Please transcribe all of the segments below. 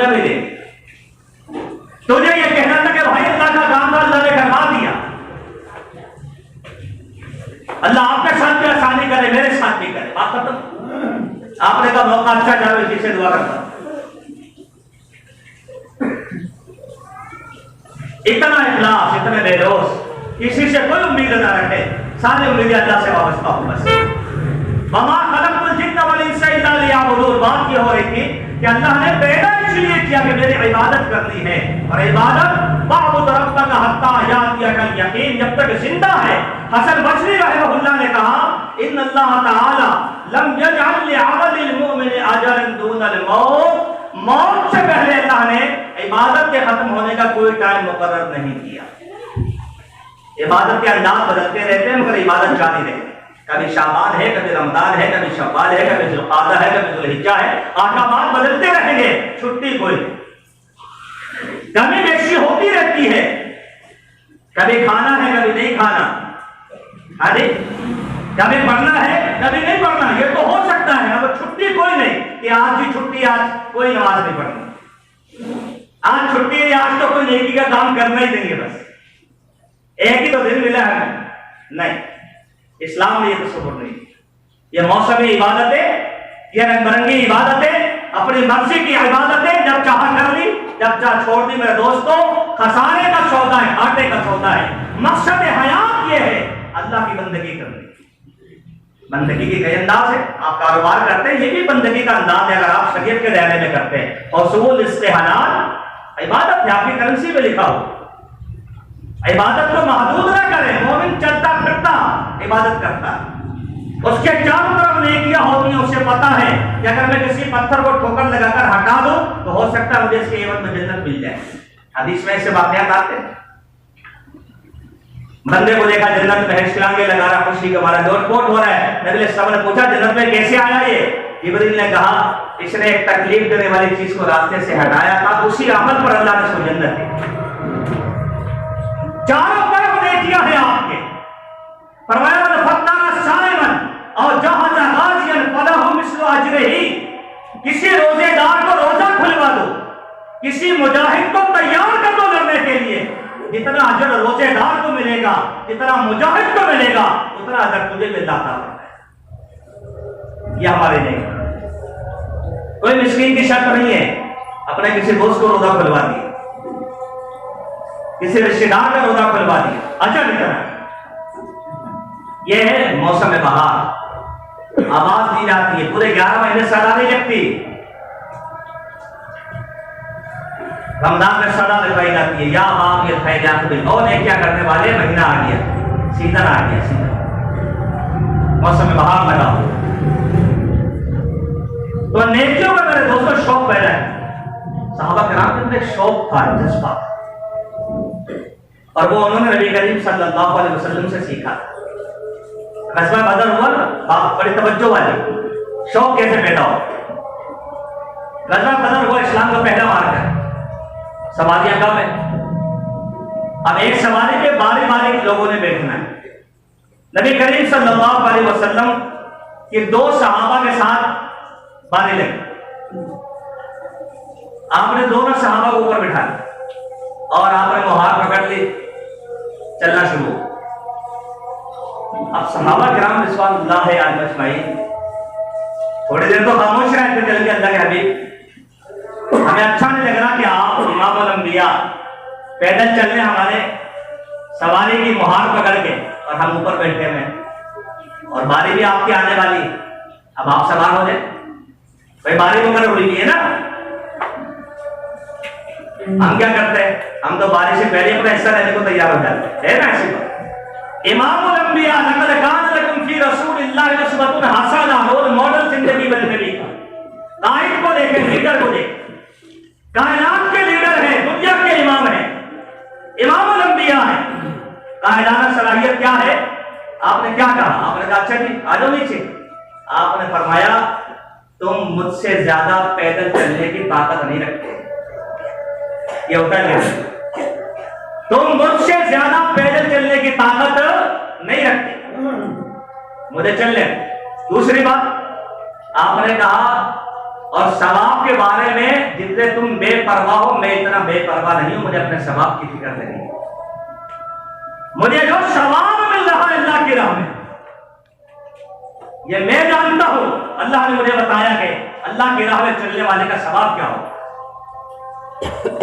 दुनिया में देंगे। तुझे ये कहना था कि भाई अल्लाह का काम था, अल्लाह ने करवा दिया। अल्लाह आपके साथ भी आसानी करे, मेरे साथ भी करे, बात खत्म। आपने कहा मौका अच्छा जाओ, इसी से दुआ करता। इतना इखलास, इतने बेरोस, किसी से कोई उम्मीद ना रखे, सारी उम्मीदें अल्लाह से वाबस्ता हो बस। वमा खलक़तुल जिन्न वल इंसा इल्ला लियअबुदून। बात ये हो रही थी कि अल्लाह ने पैदा इसलिए किया कि मेरी इबादत करनी है, और इबादत वअबुद रब्बक हत्ता यातियकल यकीन, जब तक जिंदा है। हसन बसरी रहमहुल्लाह ने कहा इन्नल्लाह तआला लम यजअल लिअबदिल मुमिन अजरन दूनल मौत। मौत से पहले अल्लाह ने इबादत के खत्म होने का कोई टाइम मुकर्रर नहीं किया। इबादत के अंदाज बदलते रहते हैं, मगर इबादत जारी रहती है। कभी शाबान है, कभी रमजान है, कभी शव्वाल है, कभी जुल्क़ादा है, कभी जुल्हिज्जा है। अहकामात बदलते रहेंगे, छुट्टी कोई। कमी बेशी होती रहती है, कभी खाना है, कभी नहीं खाना, अरे कभी पढ़ना है, कभी नहीं पढ़ना। ये तो हो सकता है, अब छुट्टी कोई नहीं कि आज ही छुट्टी, आज कोई नमाज नहीं पढ़नी, आज छुट्टी है, आज तो कोई नेकी का काम करना ही देंगे, बस एक ही तो दिन मिला है। नहीं, इस्लाम में ये तस्वीर नहीं। ये मौसमी इबादतें, ये रंग-बिरंगी इबादतें, अपनी मर्जी की इबादतें जब चाह कर ली, जब चाह छोड़ दी। मेरे दोस्तों, खसारे का सौदा है, घाटे का सौदा है। मकसद हयात ये है अल्लाह की बंदगी करनी। बंदगी की कई अंदाज है। आप कारोबार करते हैं, ये भी बंदगी का अंदाज है, अगर आप शरीयत के दायरे में करते हैं। हसूल इस्तेहलाल इबादत है, आपकी करेंसी में लिखा हो। इबादत को महदूद ना करें। मोमिन चलता फिरता इबादत करता है, उसके चारों तरफ नेकियां होती हैं। उसे पता है कि अगर मैं किसी पत्थर को ठोकर लगाकर हटा दूं तो हो सकता है मुझे इसके एवज में जन्नत मिल जाए। हदीस में ऐसे वाकयात आते हैं। बंदे को देखा जन्नत में है, शिलांगे लगा रहा, खुशी का मारा लोटपोट हो रहा है। नबी अलैहिस्सलाम ने पूछा जन्नत में कैसे आया ये? जिब्रील ने कहा इसने एक तकलीफ देने वाली चीज को रास्ते से हटाया था, उसी अमल पर अल्लाह ने उसको जन्नत दी। चारों तरफ नेकियां हैं आपके। फरमाया फत्तारा साइमन और जहाजा गाजियन फलहु मिस्लु अजरिही। किसी रोजेदार को रोजा खुलवा दो, किसी मुजाहिद को तैयार कर दो लड़ने के लिए। जितना अजर रोजेदार को मिलेगा, जितना मुजाहिद को मिलेगा, उतना अजर तुझे मिलता है। यह हमारे नहीं। कोई मिस्कीन की शर्त नहीं है, अपने किसी दोस्त को रोजा खुलवा दिया, किसी रिश्तेदार का रोजा खुलवा दिया, अजर इतना। यह है मौसम बहार, आवाज दी जाती है, पूरे 11 महीने सदा नहीं लगती। रमजान में सदा लगाई जाती है, या बाप ये खैरियत भी और क्या करने वाले, महीना आ गया, सीजन आ गया, सीजन मौसम बहार लगा। तो नेकियों का मेरे दोस्तों शौक पैदा है। सहाबा किराम के अंदर शौक था, जज्बा, और वो उन्होंने नबी करीम सल्लल्लाहु अलैहि वसल्लम से सीखा। ग़ज़वा बदर हुआ ना, बड़ी तवज्जो वाली, शौक कैसे पैदा हो। ग़ज़वा बदर हुआ, इस्लाम का पहला मार्का है, सवारियां कम है। अब एक सवारी पे बारी बारी लोगों ने बैठना है। नबी करीम सल्लल्लाहु अलैहि वसल्लम के 2 सहाबा के साथ बारी लगी। आपने दोनों सहाबा को ऊपर बिठा लिया और आपने मुहार पकड़ ली, चलना शुरू। अब सहाबा किराम रिज़वानुल्लाह अलैहिम अजमईन थोड़ी देर तो खामोश रहे थे। चल के अल्लाह के हबीब, हमें अच्छा नहीं लग रहा कि आप इमाम अल अंबिया पैदल चल रहे हमारे सवारी की मुहार पकड़ के, और हम ऊपर बैठे हुए, और बारी भी आपकी आने वाली। अब आप सवार हो जाए, भाई बारी वगैरह हुई है ना। हम क्या करते हैं, हम तो बारी से पहले अपना हिस्सा लेने को तैयार हो जाते हैं, है ना। ऐसी बात इमामुल अंबिया लक़द कान लकुम फी रसूलिल्लाहि उस्वतुन हसना, रोल मॉडल जिंदगी में नबी का। कायद को देखें, लीडर को देखें, कायनात के लीडर हैं, दुनिया के इमाम हैं, इमामुल अंबिया है। कायदाना सलाहियत क्या है? आपने क्या कहा? आपने कहा अच्छा जी आ जाओ नीचे। आपने फरमाया तुम मुझसे ज्यादा पैदल चलने की ताकत नहीं रखते। ये होता है, तुम मुझसे ज्यादा पैदल चलने की ताकत नहीं रखते, मुझे चल ले। दूसरी बात आपने कहा और सवाब के बारे में जितने तुम बेपरवाह हो, मैं इतना बेपरवाह नहीं हूं। मुझे अपने सवाब की फिक्र नहीं है। मुझे जो सवाब मिल रहा है अल्लाह की राह में, ये मैं जानता हूं। अल्लाह ने मुझे बताया कि अल्लाह की राह में चलने वाले का सवाब क्या हो।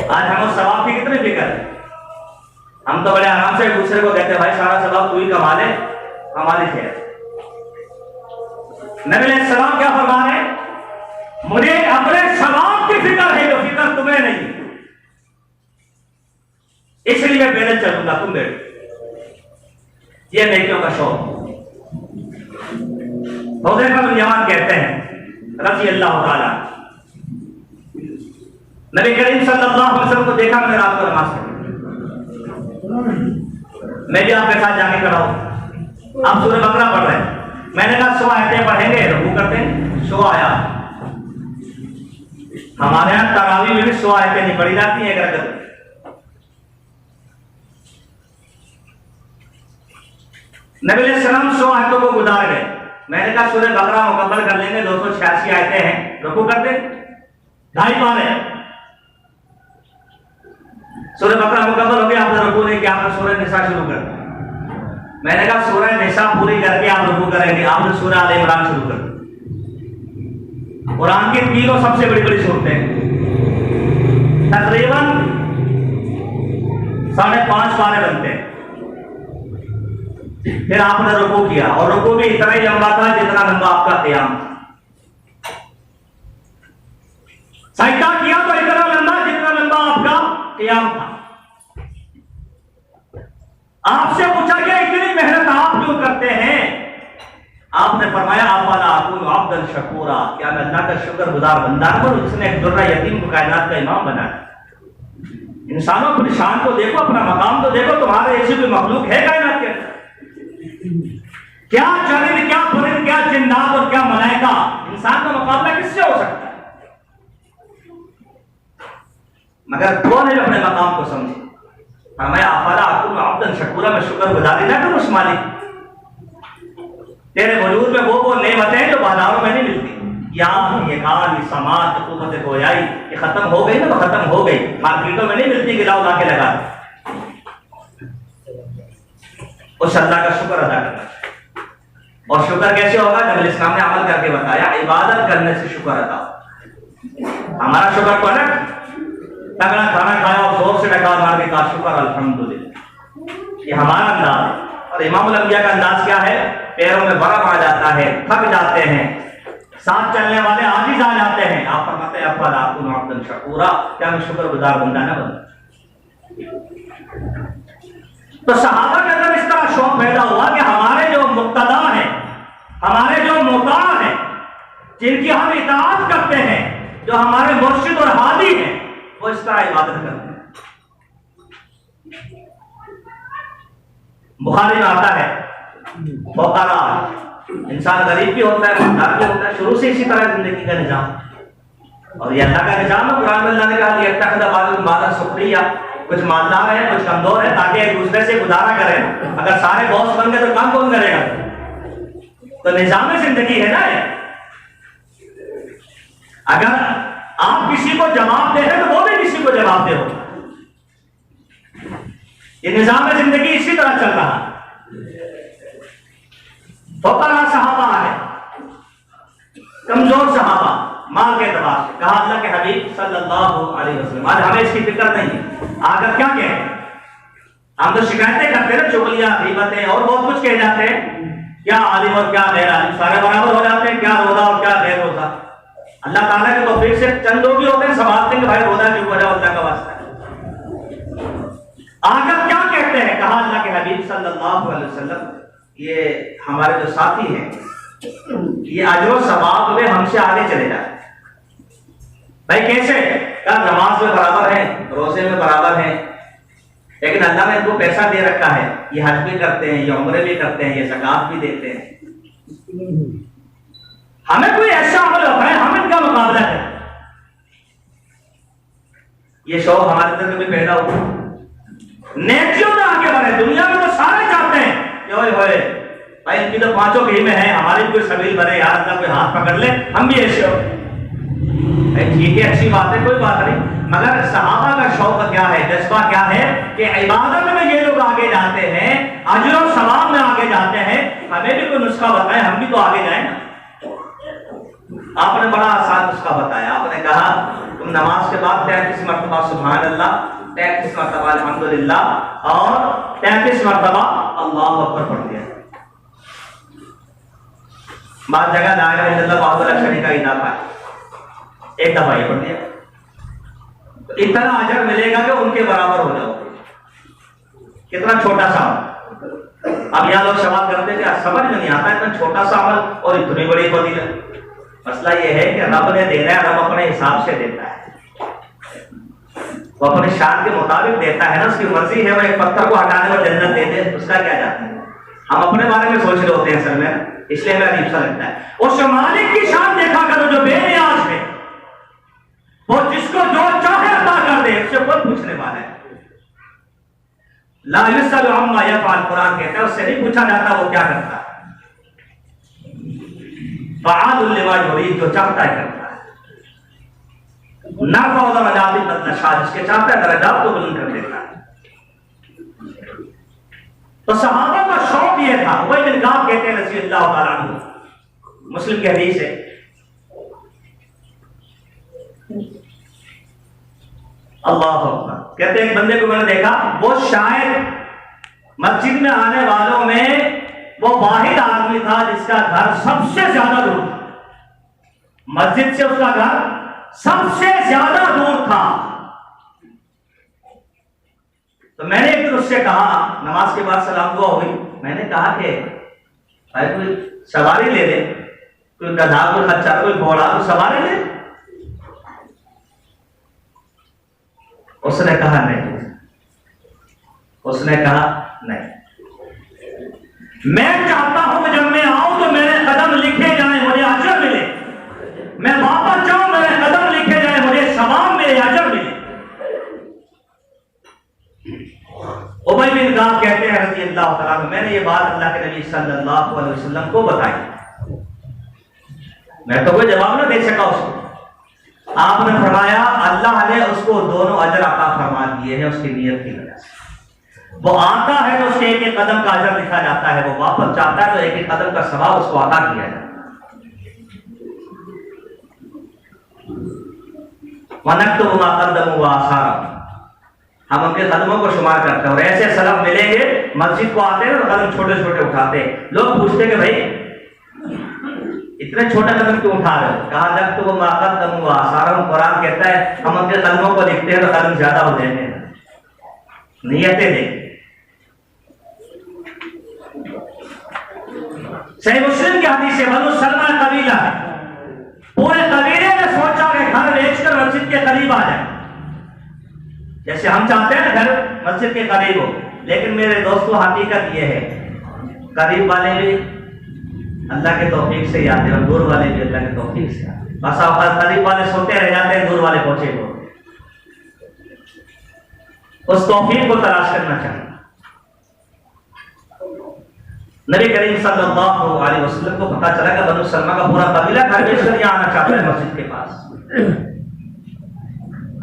आज हम उस सवाब की कितनी फिक्र है। हम तो बड़े आराम से एक दूसरे को कहते हैं भाई सारा सवाब तू ही कमा ले, हमारी थे। नबी अलैहिस्सलाम क्या फरमा रहे हैं, मुझे अपने सवाब की फिक्र है जो फिक्र तुम्हें नहीं, इसलिए मैं पैदल चलूंगा, तुम बैठो। ये नेकियों का शौक। हुज़ैफा बिन यमान कहते हैं रज़ी अल्लाह ताला, नबी करीम सल्लल्लाहु अलैहि वसल्लम को देखा मैंने रात को नमाज पढ़ी। मैं भी आपके साथ जाके खड़ा हूं। आप सूरह बकरा पढ़ रहे हैं। मैंने कहा 100 आयतें पढ़ेंगे, रुकू करते हैं 100 आयत। हमारे यहां तरावी में भी 100 आयतें नहीं पढ़ी जाती है। अगर नबी अलैहिस्सलाम 100 आयतों को गुजार गए। मैंने कहा सूरह बकरा मुकम्मल कर लेंगे, 286 आयतें हैं, रुकू कर दे, 2.5 पारे। सूरह बकरा मुकम्मल हो गया, आपने रुकू नहीं किया, आपने सूरह निसा शुरू कर दिया। मैंने कहा सूरह निसा पूरी करके आप रुकू करेंगे, आपने सूरह आल इमरान शुरू कर दी। कुरान की तीनों सबसे बड़ी बड़ी सूरतें तकरीबन 5.5 पारे बनते हैं। फिर आपने रुकू किया और रुकू भी इतना ही लंबा था जितना लंबा आपका क़याम था। सजदा किया तो इतना लंबा जितना लंबा आपका क़याम था। आपसे पूछा गया इतनी मेहनत आप क्यों करते हैं? आपने फरमाया अफला अकूनु अब्दन शकूरा, क्या मैं अल्लाह का शुक्रगुजार बंदा हूं जिसने एक दुर्रा यतीम को कायनात का इमाम बनाया। इंसानों की शान को देखो, अपना मकाम तो देखो, तुम्हारे ऐसी कोई मखलूक है कायनात के अंदर? क्या चरिंद, क्या परिंद, क्या जिन्नात और क्या मलाइका, इंसान का मुकाबला किससे हो सकता है? मगर कौन है जो अपने मकाम को समझे? फरमाया अफला अकूनु अब्दन शकूरा, मैं शुक्रगुजारी ना करूं उस मालिक। तेरे वजूद में वो नेमतें हैं जो बाजारों में नहीं मिलती। यहाँ ये कान, ये समाज, हुकूमत गोयाई, ये खत्म हो गई ना, तो खत्म हो गई, मार्केटों में नहीं मिलती कि लाओ लाके लगा। उस अल्लाह का शुक्र अदा करना। और शुक्र कैसे होगा? नबी इस्लाम ने अमल करके बताया, इबादत करने से शुक्र अदा। हमारा शुक्र को ना तगड़ा खाना खाया और जोर से डकार मार के कहा शुक्र अल्हम्दुलिल्लाह, ये हमारा अंदाज है। और इमामुल अंबिया का अंदाज क्या है? पैरों में बर्फ आ जाता है, थक जाते हैं, साथ चलने वाले आजिज आ जाते हैं। आप फरमाते हैं अफला अकूनु अब्दन शकूरा, क्या मैं शुक्रगुजार बंदा ना बनूं? तो सहाबा के अंदर इस तरह शौक पैदा हुआ कि हमारे जो मुक्तदा हैं, हमारे जो मुता हैं, जिनकी हम इताअत करते हैं, जो हमारे मुर्शिद और हादी हैं, वो इस तरह इबादत करते हैं। बुखारी में आता है फुकरा, इंसान गरीब भी होता है, मालदार भी होता है, शुरू से इसी तरह जिंदगी का निजाम। और ये अल्लाह का निजाम है। कुरान में अल्लाह ने कहा यत्तखिज़ बाज़ुहुम बाज़न सुखरिया, कुछ मालदार है, कुछ कमजोर है, ताकि एक दूसरे से गुजारा करें। अगर सारे बॉस बन गए तो काम कौन करेगा? तो निजाम जिंदगी है ना ये। अगर आप किसी को जवाब दे रहे हैं तो वो भी किसी को जवाब दे होगा। ये निजाम जिंदगी इसी तरह चल रहा है। फुकरा सहाबा है, कमजोर सहाबा, माल के एतबार से। कहा अल्लाह के हबीब सल्लल्लाहु अलैहि वसल्लम, आज हमें इसकी फिक्र नहीं है। आकर क्या कहें? हम तो शिकायतें करते हैं, चुगलियां, गीबतें और बहुत कुछ कह जाते हैं। क्या आलिम और क्या गैर आलिम सारे बराबर हो जाते हैं, क्या रोजा और क्या गैर रोजा। अल्लाह ताला के तौफीक से चंद लोग भी होते हैं संभालते हैं कि भाई रोजा क्यों करो, अल्लाह का वास्ता है। आकर क्या कहते हैं? कहा अल्लाह के हबीब सल्लल्लाहु अलैहि वसल्लम, ये हमारे जो साथी हैं ये अजर सवाब में हमसे आगे चले जाते हैं। भाई कैसे? क्या नमाज में बराबर है, रोजे में बराबर है, लेकिन अल्लाह ने इनको पैसा दे रखा है, ये हज भी करते हैं, ये उम्रे भी करते हैं, ये ज़कात भी देते हैं। हमें कोई ऐसा अमल बताए हम इनका मुकाबला करें। ये शौक हमारे अंदर भी पैदा हुआ, नेकियों में आगे बढ़े। दुनिया में तो सारे चाहते हैं कि ओए होए भाई इनकी तो 5 ही में है, हमारी कोई सबील बने यार, अल्लाह कोई हाथ पकड़ ले, हम भी ऐसे हो। ठीक है, अच्छी बात है, कोई बात नहीं, मगर सहाबा का शौक क्या है, जज्बा क्या है कि इबादत में ये लोग आगे जाते हैं, अजर और सवाब में आगे जाते हैं, हमें भी कोई नुस्खा बताए, हम भी तो आगे जाए ना। आपने बड़ा आसान नुस्खा बताया, आपने कहा तुम नमाज के बाद 33 मरतबा सुभान अल्लाह, 33 मरतबा अल्हम्दुलिल्लाह और 33 मरतबा अल्लाहु अकबर पढ़ दिया। बाद जगह ला इलाहा इल्लल्लाह वहदहु ला शरीका लहू इदाफा, एक दफा ये पढ़ दिया, तो इतना अजर मिलेगा कि उनके बराबर हो जाओगे। कितना छोटा सा, अब यहाँ लोग सवाल करते थे, समझ में नहीं आता इतना छोटा सा अमल और इतनी बड़ी फजीलत। मसला ये है कि रब ने देना है, रब अपने हिसाब से देता है, वो अपने शान के मुताबिक देता है ना, उसकी मर्जी है। वो एक पत्थर को हटाने में जन्नत दे दे, उसका क्या जाता है, हम अपने बारे में सोच रहे होते हैं असल में, इसलिए मेरा अजीब सा लगता है। उस मालिक की शान देखा करो जो बेनियाज है, वो जिसको जो चाहे अता कर दे, उससे कोई पूछने वाला है। ला युसअलु अम्मा यफ़अल, कुरान कहता है उससे नहीं पूछा जाता वो क्या करता है। फ़अआलुल लिमा युरीद, जो चाहता है करता है। नरफ़अ दरजात मन नशा, जिसके चाहता है दरजात को बुलंद कर देता है। तो सहाबा का शौक ये था। उबई बिन काब कहते हैं रज़ी अल्लाह तआला अन्हु, मुस्लिम की हदीस है, अल्लाह अकबर, कहते हैं एक बंदे को मैंने देखा, वो शायद मस्जिद में आने वालों में वो वाहिद आदमी था जिसका घर सबसे ज्यादा दूर था, मस्जिद से उसका घर सबसे ज्यादा दूर था। तो मैंने एक दिन उससे कहा, नमाज के बाद सलाम दुआ हुई, मैंने कहा कि भाई कोई सवारी ले ले, कोई गधा, कोई खच्चर, कोई घोड़ा, कोई सवारी ले। उसने कहा नहीं, उसने कहा नहीं, मैं चाहता हूं कि जब मैं आऊं तो मेरे कदम लिखे जाएं, मुझे अजर मिले, मैं वापस जाऊं मेरे कदम लिखे जाएं, मुझे सवाब मिले, अजर मिले। उबई बिन काब कहते हैं रज़ी अल्लाह तआला अन्हु, मैंने ये बात अल्लाह के नबी सल्लल्लाहु अलैहि वसल्लम को बताई, मैं तो कोई जवाब ना दे सका उसको। आपने फरमाया अल्लाह ने उसको दोनों अजर अता फरमा दिए हैं उसकी नियत की वजह से। वो आता है तो उसके एक एक कदम का अजर लिखा जाता है, वो वापस जाता है तो एक एक कदम का सवाब उसको अता किया जाता है। वनक्तुबु मा क़द्दमू व आसारहum, हम उनके कदमों को शुमार करते हैं। और ऐसे सलफ मिलेंगे मस्जिद को आते हैं तो कदम छोटे छोटे उठाते हैं। लोग पूछते कि भाई इतने छोटे कदम क्यों उठा रहे हो? कहा नक्तुबु मा क़द्दमू व आसारहum, कुरान कहता है हम उनके कदमों को लिखते हैं तो कदम ज्यादा हो जाएंगे। नियतें देख, सही मुस्लिम की हदीस है, बनु सलमा कबीला है, पूरे कबीले ने सोचा कि घर बेचकर मस्जिद के करीब आ जाए, जैसे हम चाहते हैं ना घर मस्जिद के करीब हो। लेकिन मेरे दोस्तों हकीकत ये है, करीब वाले भी अल्लाह के तौफीक से आते हैं और दूर वाले भी अल्लाह के तौफीक से आते हैं। बस करीब वाले सोते रह जाते हैं, दूर वाले पहुंचे हो। उस तौफीक को तलाश करना चाहिए। नबी करीम सल्लल्लाहु अलैहि वसल्लम को पता चला कि बनु सलमा का पूरा कबीला घर बेचकर यहाँ आना चाहता है मस्जिद के पास।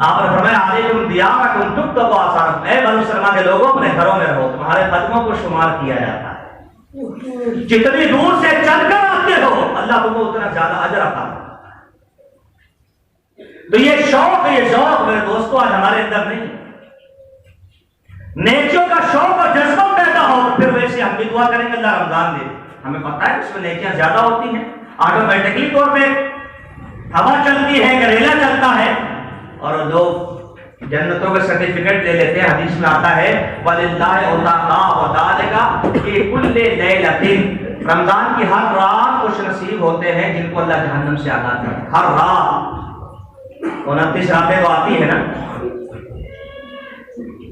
आपने फरमाया अलैकुम दियारकुम तुक्तबु आसारकुम, ऐ बनु सलमा के लोगों अपने घरों में रहो, तुम्हारे कदमों को शुमार किया जाता है। जितनी दूर से चलकर आते हो अल्लाह तुमको उतना ज्यादा अजर अता करता है। तो ये शौक मेरे दोस्तों आज हमारे अंदर नहीं। नेकियों का शौक और जज्बा पैदा हो तो फिर वैसे हम भी दुआ करेंगे अल्लाह रमजान दे। हमें पता है उसमें नेकियां ज्यादा होती हैं, ऑटोमेटिकली तौर पे हवा चलती है, करेला चलता है और लोग जन्नतों के सर्टिफिकेट ले लेते हैं। हदीस में आता है वलिल्लाहि उताका व दालिका कि कुल्ले लैलतिन, रमजान की हर रात खुश नसीब होते हैं जिनको अल्लाह जहन्नम से आजाद करे। हर रात 29 रातें तो आती है ना,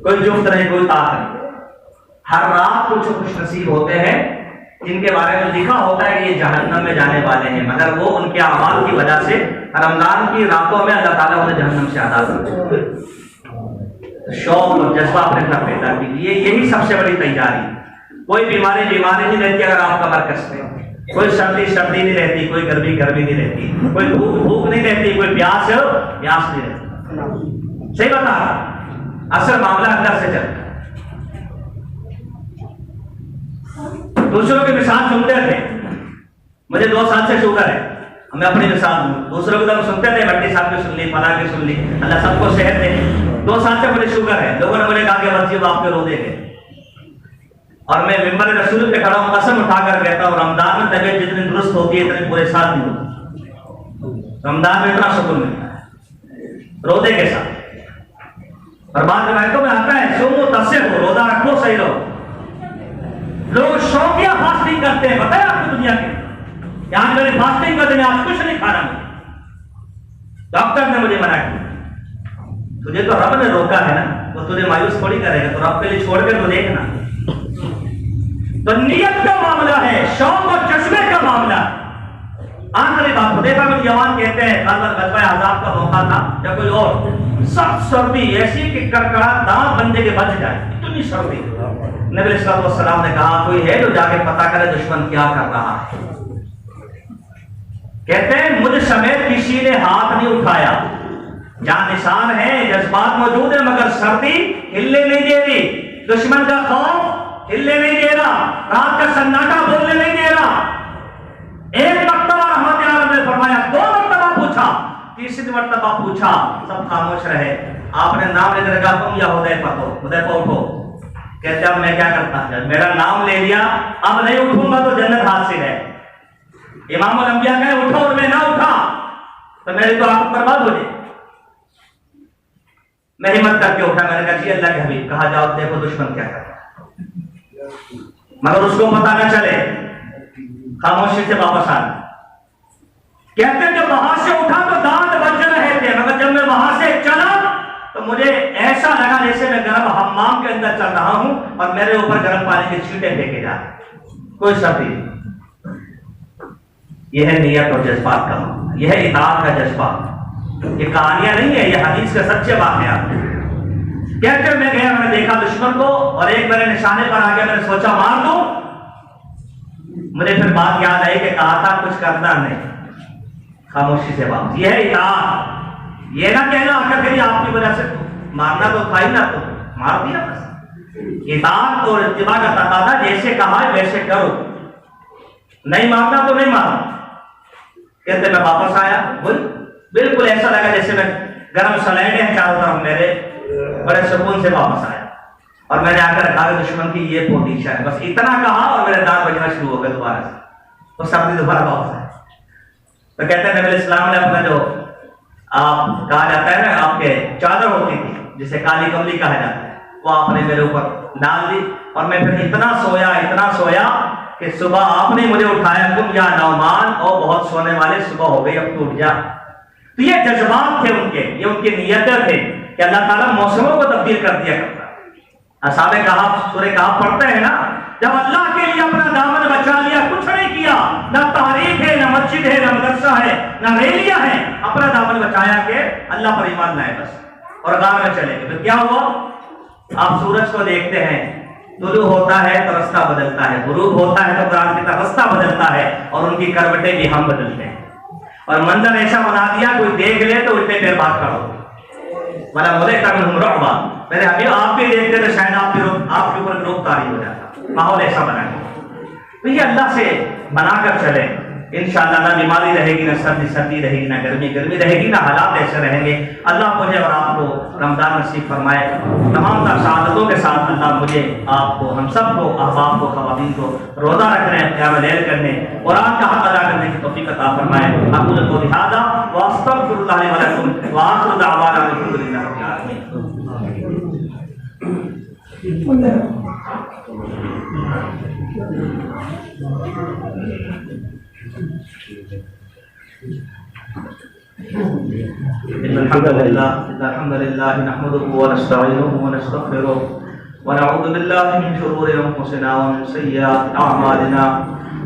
कोई जुफ्त नहीं, कोई ताक नहीं, हर रात कुछ खुश नसीब होते हैं जिनके बारे में लिखा होता है कि ये जहन्नम में जाने वाले हैं, मगर वो उनके अमाल की वजह से रमजान की रातों में अल्लाह ताला उन्हें जहन्नम से आजाद करते हैं। शौक और जज्बा अपने अंदर पैदा कीजिए, यही सबसे बड़ी तैयारी। कोई बीमारी नहीं रहती अगर आपका मरकज में कोई सर्दी सर्दी नहीं रहती, कोई गर्मी गर्मी नहीं रहती, कोई भूख भूख नहीं रहती, कोई प्यास प्यास नहीं रहती। सही बता, असल मामला अंदर से चलता है। दूसरों की मिसाल सुनते थे, मुझे 2 साल से शुगर है, मैं अपनी मिसाल दूं, दूसरों की तरफ सुनते थे, भट्टी साहब की सुन ली, फला की सुन ली, अल्लाह सबको सेहत दे। 2 साल से मुझे शुगर है, लोगों ने मुझे कहा कि बच्ची बाप के रो देंगे, और मैं मिंबर रसूल पे खड़ा हूं, कसम उठाकर कहता हूं, रमजान में तबीयत जितनी दुरुस्त होती है इतनी पूरे साल नहीं होती। रमजान में इतना सुकून मिलता है रोजे के साथ। और बाद रिवायतों में आता है सोमो तस्से हो, रोजा रखो, सही रहो। लोग शौकिया फास्टिंग करते हैं, बताया आपको दुनिया के, यहां मेरे फास्टिंग का दिन आज कुछ नहीं खाना, डॉक्टर ने मुझे मना किया। तुझे तो रब ने रोका है ना, वो तुझे मायूस थोड़ी करेगा, तो रब के लिए छोड़ के तो देखना। तो नियत का मामला है, शौक और चश्मे का मामला। आखिरी बात, हुदैफा बिन यमान कहते हैं, गज़वा अहज़ाब का मौका था या कोई और, सख्त सर्दी ऐसी कि कड़कड़ा दांत बंदे के बच जाए, इतनी सर्दी। नबी सल्लल्लाहु अलैहि वसल्लम ने कहा, कोई है जो जाके पता करे दुश्मन क्या कर रहा है। कहते हैं मुझ समेत किसी ने हाथ नहीं उठाया, जहां निशान है, जज्बात मौजूद है, मगर सर्दी हिलने नहीं दे रही, दुश्मन का खौफ हिलने नहीं दे रहा, रात का सन्नाटा बोलने नहीं दे रहा। एक मर्तबा रहमत आलम ने फरमाया, 2 मर्तबा पूछा, तीसरी मर्तबा पूछा, सब खामोश रहे। आपने नाम लेकर कहा, तुम या हुदैफा, तो हुदैफा उठो। कहते अब मैं क्या करता, जब मेरा नाम ले लिया अब नहीं उठूंगा तो जन्नत हासिल है। इमाम अंबिया कहे उठो, और मैं ना उठा तो मेरी तो आंख बर्बाद हो जाए। मैं हिम्मत करके उठा, मैंने कहा जी अल्लाह के हबीब, कहा जाओ देखो दुश्मन क्या कर रहा है, मगर उसको पता न चले, खामोशी से वापस आ। कहते जब वहां से उठा तो दांत बज रहे थे, मगर जब मैं वहां से चला तो मुझे ऐसा लगा जैसे मैं गर्म हम्माम के अंदर चल रहा हूं और मेरे ऊपर गर्म पानी के छींटे फेंके जा रहे। कोई सर्दी, यह है नियत और जज्बात का मामला, यह है इताअत का जज्बा। ये कहानियां नहीं है, ये हदीस के सच्चे वाक़यात। कहते मैं गया, मैंने देखा दुश्मन को और एक मेरे निशाने पर आ गया, मैंने सोचा मार दूं। मुझे फिर बात याद आई कि कहा था कुछ करना नहीं, खामोशी से वापस। यह है इताअत। ये ना कहना आकर फिर आपकी वजह से मारना तो था ही ना, तो मार दिया बस। इताअत और इत्तिबा का तकाज़ा, जैसे कहा है वैसे करो, नहीं मारना तो नहीं मारो। कहते मैं वापस आया, बिल्कुल ऐसा लगा जैसे मैं गर्म सलाइडें हैं चारों तरफ मेरे, बड़े सुकून से वापस आया। और मैंने आकर कहा दुश्मन की ये पोजीशन है, बस इतना कहा और मेरे दांत बजना शुरू हो गए दोबारा से, तो सर्दी दोबारा वापस आया। तो कहते हैं नबी इस्लाम ने अपना जो आप कहा जाता है ना, आपके चादर होती थी जिसे काली कमली कहा जाता है, वो आपने मेरे ऊपर डाल दी। और मैं फिर इतना सोया कि सुबह आपने मुझे उठाया, तुम या नौमान, और बहुत सोने वाले, सुबह हो गई, अब तू उठ जा। तो ये जज्बात थे उनके, ये उनकी नियतें थे कि अल्लाह ताला मौसमों को तब्दील कर दिया करता है। असाबे कहा, सूरह कहाफ पढ़ते हैं ना, जब अल्लाह के लिए अपना दामन बचा लिया, कुछ नहीं किया, न तारीख है, न मस्जिद है, न मदरसा है, न रैलियां है, अपना दामन बचाया के अल्लाह पर ईमान लाए बस, और गांव में चले गए। तो क्या हुआ, आप सूरज को देखते हैं, तुलू होता है तो रास्ता बदलता है, गुरूब होता है तो कुरान की तरफ रास्ता बदलता है, और उनकी करवटें भी हम बदलते हैं। और मंजर ऐसा बना दिया, कोई देख ले तो उल्टे पैर भाग खड़ा हो, वाला बोले मेरे अभी आप भी देखते थे, शायद आपके ऊपर ग्रोथ तारी हो जाता, माहौल ऐसा बना। तो ये अल्लाह से बनाकर चले, इंशाअल्लाह ना बीमारी रहेगी, ना सर्दी रहेगी, ना गर्मी रहेगी, ना हालात ऐसे रहेंगे। अल्लाह मुझे और आपको रमजान नसीब फरमाए। तमाम शहादतों के साथ अल्लाह मुझे, आपको, हम सबको, अहबाब को, खवातीन को रोज़ा रखने, क़याम लैल करने, कुरान का हक़ अदा करने की तौफ़ीक़ अता फरमाए। अक़ूलु क़ौली हाज़ा व अस्तग़फ़िरुल्लाह ली व लकुम व आख़िरु दअवाना अल्हम्दुलिल्लाहि रब्बिल आलमीन। अल्हम्दुलिल्लाह नहमदुहु व नस्तईनुहु व नस्तग़फिरुहु व नऊज़ु बिल्लाहि मिन शुरूरि अंफुसिना व मिन सय्यिआति अअमालिना।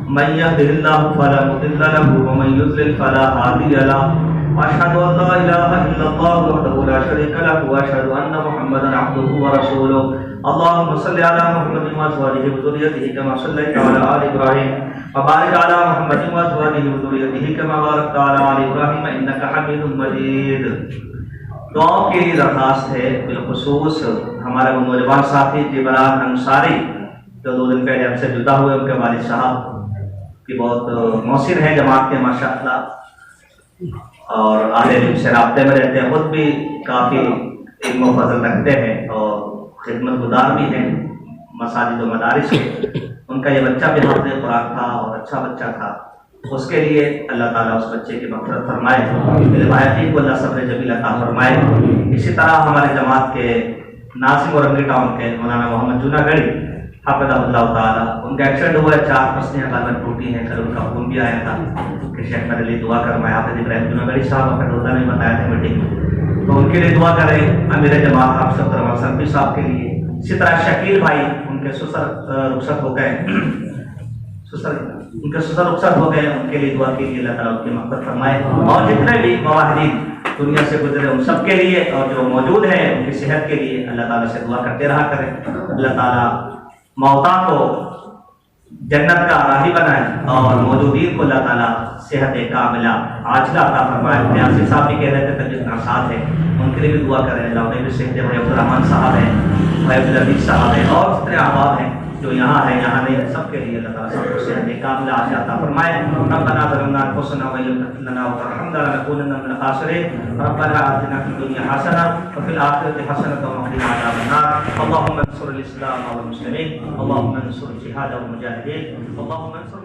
मन यहदिहिल्लाहु फला मुदिल्ल लहु व मन युद्लिल फला हादिय लहु। अशहदु अल्ला इलाहा इल्लल्लाह वहदहु ला शरीका लहु व अशहदु अन्ना मुहम्मदन अब्दुहु व रसूलुहु। अल्लाहुम्मा सल्लि अला मुहम्मदिन व अज़वाजिहि व ज़ुर्रिय्यतिहि कमा सल्लैता अला आलि इब्राहीम व बारिक अला मुहम्मदिन व अज़वाजिहि व ज़ुर्रिय्यतिहि कमा बारकता अला आलि इब्राहीम इन्नका हमीदुम मजीद। दुआओं की दरख्वास्त है, बिलखुसूस हमारे वो नौजवान साथी जिबरान अंसारी जो 2 दिन पहले हमसे जुदा हुए, उनके वालिद साहब की बहुत मौसिर है जमात के माशाअल्लाह, और आले इल्म से राब्ते में रहते हैं, खुद भी काफ़ी इल्म व फज़ल रखते हैं और खिदमत गुजार भी हैं मसाजिद व मदारिस के। उनका ये बच्चा भी हाफ़िज़ कुरान था और अच्छा बच्चा था, उसके लिए अल्लाह ताला उस बच्चे की मग़फ़िरत फरमाए, भाई को अल्लाह सब्र जमील अता फरमाए। इसी तरह हमारे जमात के नासिम और रंगी टाउन के मौलाना मोहम्मद जूनागढ़ी हाफ़िज़हुल्लाह ताला, उनका एक्सीडेंट हुआ है, 4 पसलियाँ गालन टूटी हैं। कल उनका फ़ोन भी आया था कि शेख मेरे लिए दुआ करवाएं। हाफ़िज़ इब्राहिम जूनागढ़ी साहब अपने रोज़ा नहीं बताया था मीटिंग में, तो उनके लिए दुआ करें। अमीर जमात हाफ़िज़ अब्दुर्रहमान सनफ़ी साहब के लिए, इसी तरह शकील भाई उनके ससुर रुखसत हो गए, उनके ससुर रुखसत हो गए, उनके लिए दुआ कीजिए, अल्लाह ताला उनकी मग़फ़िरत फरमाए। और जितने भी मुवाहिदीन दुनिया से गुजरे उन सब के लिए, और जो मौजूद हैं उनकी सेहत के लिए अल्लाह ताला से दुआ करते रहा करें। अल्लाह ताला मौता को जन्नत का राही बनाए और मौजूदीन को अल्लाह ताला सेहत कामिला आजिला अता फरमाए। न्यासी साहब भी कह रहे थे तबीयत नासाज है, उनके लिए भी दुआ करें, अल्लाह उन्हें भी सेहत दे। भाई अब्दुर्रहमान साहब हैं, भाई अब्दुल अजीज साहब हैं, और जितने अहबाब हैं जो यहाँ है यहाँ नहीं है, सबके लिए अल्लाह ताला सबको सेहत कामिला आजिला अता फरमाए। रब्बना ज़लमना अनफुसना व इन लम तग़फिर लना व तरहमना लनकूनन्ना मिनल ख़ासिरीन। रब्बना आतिना फिद दुनिया हसना व फिल आखिरति हसनतन व क़िना अज़ाबन नार। अल्लाहुम्मा अंसुरिल इस्लाम वल मुस्लिमीन, अल्लाहुम्मा अंसुर जिहाद वल मुजाहिदीन, अल्लाहुम्मा अंसुर